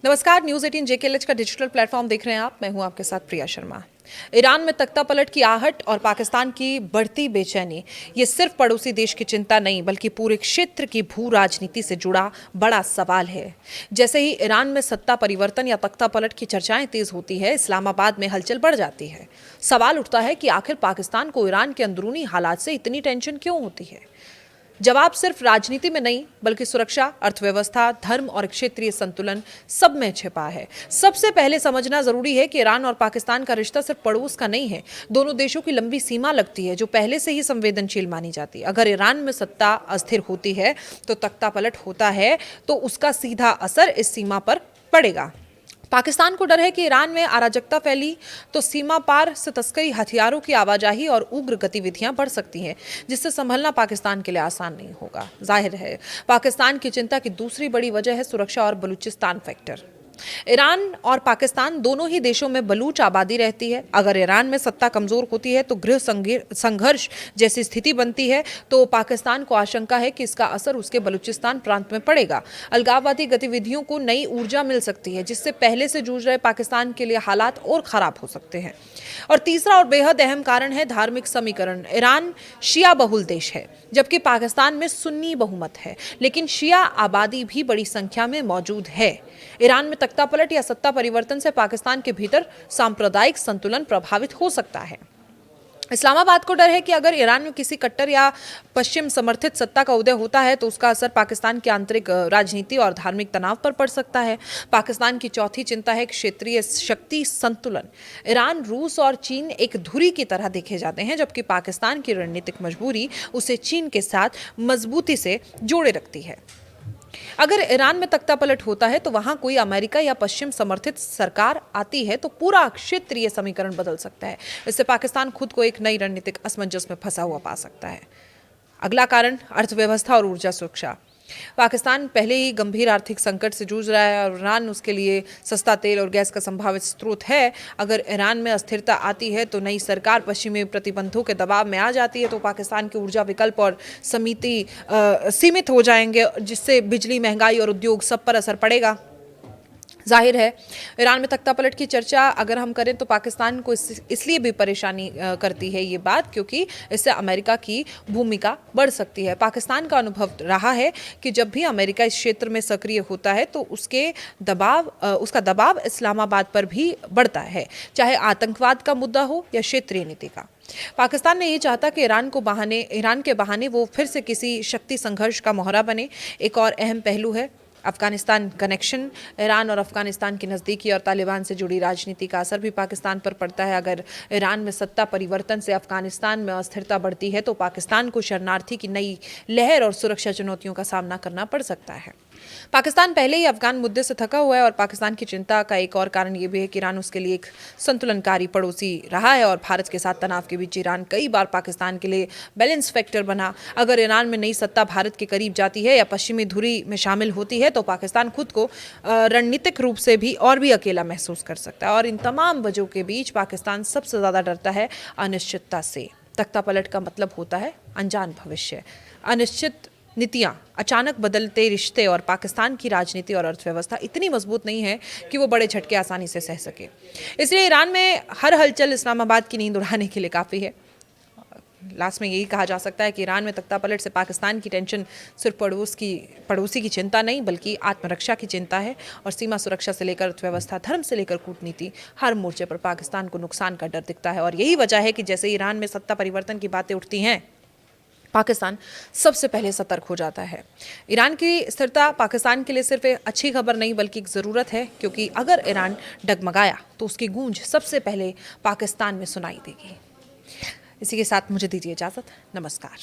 नमस्कार, news 18 JKLH का digital platform देख रहे हैं आप। मैं हूं आपके साथ प्रिया शर्मा। ईरान में तख्तापलट की आहट और पाकिस्तान की बढ़ती बेचैनी, ये सिर्फ पड़ोसी देश की चिंता नहीं बल्कि पूरे क्षेत्र की भू राजनीति से जुड़ा बड़ा सवाल है। जैसे ही ईरान में सत्ता परिवर्तन या तख्तापलट की चर्चाएं तेज होती है, इस्लामाबाद में हलचल बढ़ जाती है। सवाल उठता है कि आखिर पाकिस्तान को ईरान के अंदरूनी हालात से इतनी टेंशन क्यों होती है। जवाब सिर्फ राजनीति में नहीं बल्कि सुरक्षा, अर्थव्यवस्था, धर्म और क्षेत्रीय संतुलन सब में छिपा है। सबसे पहले समझना जरूरी है कि ईरान और पाकिस्तान का रिश्ता सिर्फ पड़ोस का नहीं है। दोनों देशों की लंबी सीमा लगती है जो पहले से ही संवेदनशील मानी जाती है। अगर ईरान में सत्ता अस्थिर होती है तो तख्तापलट होता है तो उसका सीधा असर इस सीमा पर पड़ेगा। पाकिस्तान को डर है कि ईरान में अराजकता फैली तो सीमा पार से तस्करी, हथियारों की आवाजाही और उग्र गतिविधियां बढ़ सकती हैं, जिससे संभलना पाकिस्तान के लिए आसान नहीं होगा। जाहिर है, पाकिस्तान की चिंता की दूसरी बड़ी वजह है सुरक्षा और बलूचिस्तान फैक्टर। ईरान और पाकिस्तान दोनों ही देशों में बलूच आबादी रहती है। अगर ईरान में सत्ता कमजोर होती है तो गृह संघर्ष जैसी स्थिति बनती है, तो पाकिस्तान को आशंका है कि इसका असर उसके बलूचिस्तान प्रांत में पड़ेगा। अलगाववादी गतिविधियों को नई ऊर्जा मिल सकती है, जिससे पहले से जूझ रहे पाकिस्तान के लिए हालात और खराब हो सकते हैं। और तीसरा और बेहद अहम कारण है धार्मिक समीकरण। ईरान शिया बहुल देश है जबकि पाकिस्तान में सुन्नी बहुमत है, लेकिन शिया आबादी भी बड़ी संख्या में मौजूद है। ईरान में तख्तापलट या सत्ता परिवर्तन से पाकिस्तान के भीतर सांप्रदायिक संतुलन प्रभावित हो सकता है। इस्लामाबाद को डर है कि अगर ईरान में किसी कट्टर या पश्चिम समर्थित सत्ता का उदय होता है तो उसका असर पाकिस्तान की आंतरिक राजनीति और धार्मिक तनाव पर पड़ सकता है। पाकिस्तान की चौथी चिंता है क्षेत्रीय शक्ति संतुलन। ईरान, रूस और चीन एक धुरी की तरह देखे जाते हैं, जबकि पाकिस्तान की रणनीतिक मजबूरी उसे चीन के साथ मजबूती से जोड़े रखती है। अगर ईरान में तख्तापलट होता है तो वहां कोई अमेरिका या पश्चिम समर्थित सरकार आती है तो पूरा क्षेत्रीय समीकरण बदल सकता है। इससे पाकिस्तान खुद को एक नई रणनीतिक असमंजस में फंसा हुआ पा सकता है। अगला कारण अर्थव्यवस्था और ऊर्जा सुरक्षा। पाकिस्तान पहले ही गंभीर आर्थिक संकट से जूझ रहा है और ईरान उसके लिए सस्ता तेल और गैस का संभावित स्रोत है। अगर ईरान में अस्थिरता आती है तो नई सरकार पश्चिमी प्रतिबंधों के दबाव में आ जाती है तो पाकिस्तान के ऊर्जा विकल्प और सीमित हो जाएंगे, जिससे बिजली, महंगाई और उद्योग सब पर असर पड़ेगा। जाहिर है, ईरान में तख्तापलट की चर्चा अगर हम करें तो पाकिस्तान को इसलिए भी परेशानी करती है ये बात, क्योंकि इससे अमेरिका की भूमिका बढ़ सकती है। पाकिस्तान का अनुभव रहा है कि जब भी अमेरिका इस क्षेत्र में सक्रिय होता है तो उसका दबाव इस्लामाबाद पर भी बढ़ता है, चाहे आतंकवाद का मुद्दा हो या क्षेत्रीय नीति का। पाकिस्तान नहीं चाहता कि ईरान के बहाने वो फिर से किसी शक्ति संघर्ष का मोहरा बने। एक और अहम पहलू है अफगानिस्तान कनेक्शन। ईरान और अफगानिस्तान की नज़दीकी और तालिबान से जुड़ी राजनीति का असर भी पाकिस्तान पर पड़ता है। अगर ईरान में सत्ता परिवर्तन से अफगानिस्तान में अस्थिरता बढ़ती है तो पाकिस्तान को शरणार्थी की नई लहर और सुरक्षा चुनौतियों का सामना करना पड़ सकता है। पाकिस्तान पहले ही अफगान मुद्दे से थका हुआ है और पाकिस्तान की चिंता का एक और कारण ये भी है कि ईरान उसके लिए एक संतुलनकारी पड़ोसी रहा है और भारत के साथ तनाव के बीच ईरान कई बार पाकिस्तान के लिए बैलेंस फैक्टर बना। अगर ईरान में नई सत्ता भारत के करीब जाती है या पश्चिमी धुरी में शामिल होती है तो पाकिस्तान खुद को रणनीतिक रूप से भी और भी अकेला महसूस कर सकता है। और इन तमाम वजहों के बीच पाकिस्तान सबसे ज़्यादा डरता है अनिश्चितता से। तख्तापलट का मतलब होता है अनजान भविष्य, अनिश्चित नीतियां, अचानक बदलते रिश्ते और पाकिस्तान की राजनीति और अर्थव्यवस्था इतनी मजबूत नहीं है कि वो बड़े झटके आसानी से सह सके। इसलिए ईरान में हर हलचल इस्लामाबाद की नींद उड़ाने के लिए काफ़ी है। लास्ट में यही कहा जा सकता है कि ईरान में तख्तापलट से पाकिस्तान की टेंशन सिर्फ पड़ोसी की चिंता नहीं बल्कि आत्मरक्षा की चिंता है। और सीमा सुरक्षा से लेकर अर्थव्यवस्था, धर्म से लेकर कूटनीति, हर मोर्चे पर पाकिस्तान को नुकसान का डर दिखता है। और यही वजह है कि जैसे ईरान में सत्ता परिवर्तन की बातें उठती हैं, पाकिस्तान सबसे पहले सतर्क हो जाता है। ईरान की स्थिरता पाकिस्तान के लिए सिर्फ एक अच्छी खबर नहीं बल्कि एक ज़रूरत है, क्योंकि अगर ईरान डगमगाया तो उसकी गूंज सबसे पहले पाकिस्तान में सुनाई देगी। इसी के साथ मुझे दीजिए इजाज़त। नमस्कार।